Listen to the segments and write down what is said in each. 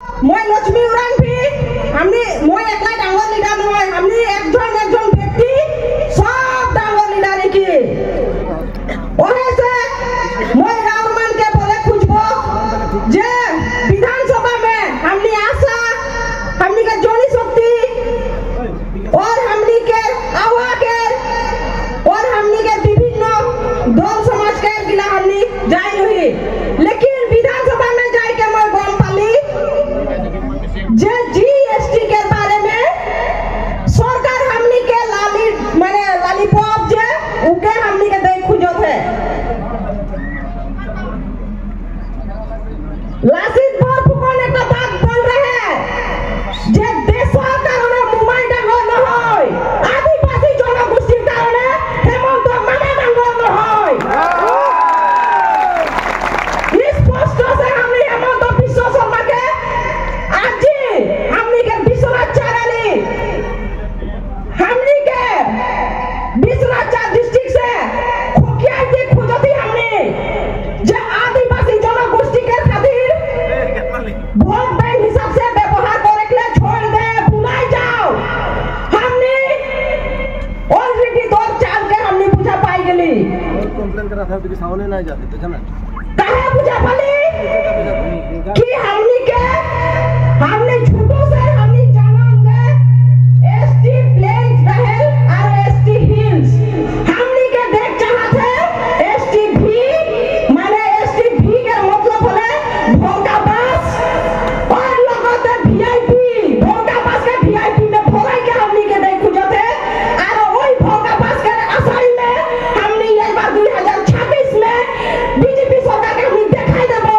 মই লক্ষ্মী উৰাণ ভি আমি মই একলা ডাঙৰ লিডাৰ নহয় আমি একজন ব্যক্তি সব ডাঙৰ লিডাৰ কি ওহেছে মই रावमान के बोले खुजबो जे विधानसभा में हमनी आशा हमनी के जोनी शक्ति और हमनी के आवा के और हमनी के विभिन्न दल समाज के गिला हमनी जाई रही लेकिन विधानसभा में जाई के मैं गम पाली जे जीएसटी के बारे में सरकार हमनी के लाली माने लॉलीपॉप जे उके हमनी के दे खुजत है लासित भर फुकन एक बात बोल रहे हैं जे देशर कारणे मुंबई डांगर न होय आदिवासी जनगोष्ठीर कारणे हेमंत मामा डांगर न होय स्पष्ट से हमनी हेमंत विश्व शर्मा के आज हमनी के विश्वनाथ चाराली हमनी के विश्वनाथ चार डिस्ट्रिक्ट से खोखिया के खोजती हमनी जे आदिवासी जनगोष्ठी के खातिर वोट बैंक हिसाब से व्यवहार करे के छोड़ दे भुलाई जाओ हमनी ऑलरेडी दो चाल के हमनी पूछा पाई गेली कंप्लेन करा था कि सामने नहीं जाते तो जाना काहे पूछा पाली कि हमनी के हमने झूठो से हमनी जानन दे एसटी प्लेन्स रहल और एसटी हिल्स हमनी के देख चाहत है एसटी भी माने एसटी भी के मतलब होले भोगा बस और लगत वीआईपी भोगा बस के वीआईपी में भोगाई के हमनी के देख खुजत है और ओई भोगा बस के असाई में हमनी एक बार 2026 में बीजेपी सरकार के हमनी देखाई देबो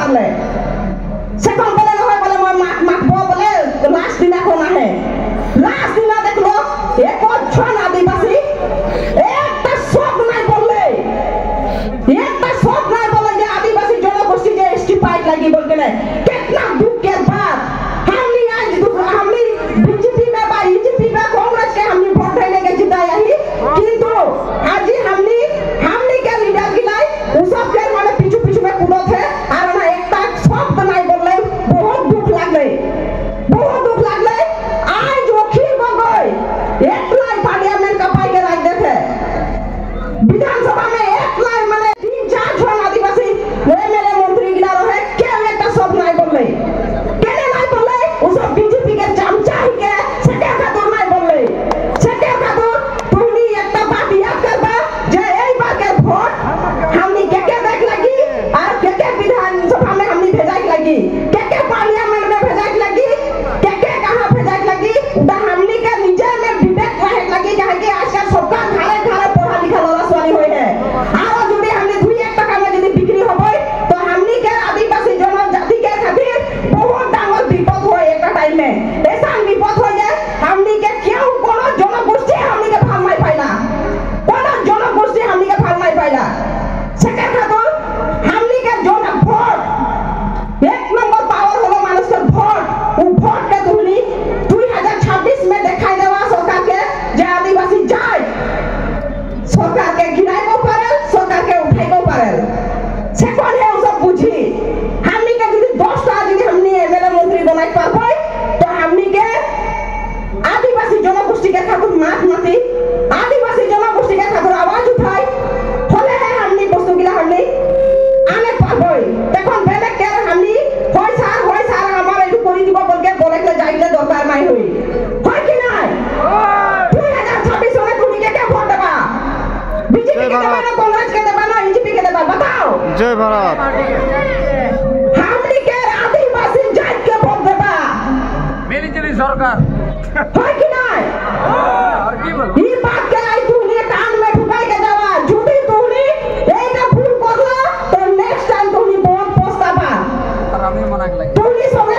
পারলে সেখন বলে নহয় বলে মই মাতব বলে লাস্ট দিনা কোন আহে লাস্ট দিনা দেখলো একজন আদিবাসী একটা শব্দ নাই বললে যে आदिवासी जनगोष्ठी जे एसटी पाइट लगी बोल के कितना दुख के बाद हमने आज हमने बीजेपी में बा बीजेपी में कांग्रेस के हमने वोट देने के जिताया ही किंतु आज हमने के लीडर गिलाई वो सब के माने पीछे में कूदो थे और ना एकटा शब्द नहीं बोलले बहुत दुख लागले आज वकील गगोई एकलाई पार्लियामेंट का पाई के रख देते विधानसभा में एकलाई माने 3-4 जन आदिवासी एमएलए मंत्री गिला रहे के एकटा शब्द नहीं बोलले केने नहीं बोलले वो सब बीजेपी के चमचा ही के सेटे खातिर नहीं बोलले सेटे खातिर तुमनी एकटा बात याद करबा जे एई बार के वोट हमनी के देख लगी और के विधानसभा में हमनी भेजाई लगी के पार्लियामेंट में भेजाई लगी के कहां भेजाई लगी उदा हमनी के निजे में विवेक रहे लगी काहे कि आजकल सबका घरे पढ़ा लिखा लड़ा स्वानी होय है आरो जुदी हमनी 2-1 टका में यदि बिक्री होबे तो हमनी के आदिवासी जनजाति के खातिर बहुत डांगर विपद होय एक टाइम में ऐसा विपद हो जाए हमनी के क्यों कोनो जनगोष्ठी हमनी के भाग नहीं पाइला कोनो जनगोष्ठी हमनी के भाग नहीं पाइला सेकेंड खातिर हमनी के जन वोट एक नंबर पावर होलो मानुष के वोट वो वोट के तुमनी 2026 में दिखाई देवा सरकार के जे आदिवासी जाए सरकार के गिराइबो पारेल सरकार के उठाइबो पारेल सेकंड है उ सब बुझी हमनी के यदि 10 टा यदि हमनी एमएलए मंत्री बनाई पाबै तो हमनी के आदिवासी जनगोष्ठी के खातिर माथ माती आदिवासी जनगोष्ठी के खातिर आवाज उठाई होले है हमनी वस्तु गिला हमनी आने पाबै तखन बेले के हमनी होय सार हमारे एटु करि दिबो बोलके बोलेले जाइले दरकार নাই होई होय कि নাই 2026 में তুমি के वोट देबा बीजेपी के देबा ना कांग्रेस के देबा ना बीजेपी के देबा बताओ जय भारत हमनी के आदिवासी जात के वोट देबा मिली सरकार होय कि নাই और की बोल ई बात के आई तूने कान में ढुकाई के जावा झूठी तूने एटा भूल करला तो नेक्स्ट टाइम तूने बहुत पछतावा और हमें मना के लगे तूने समय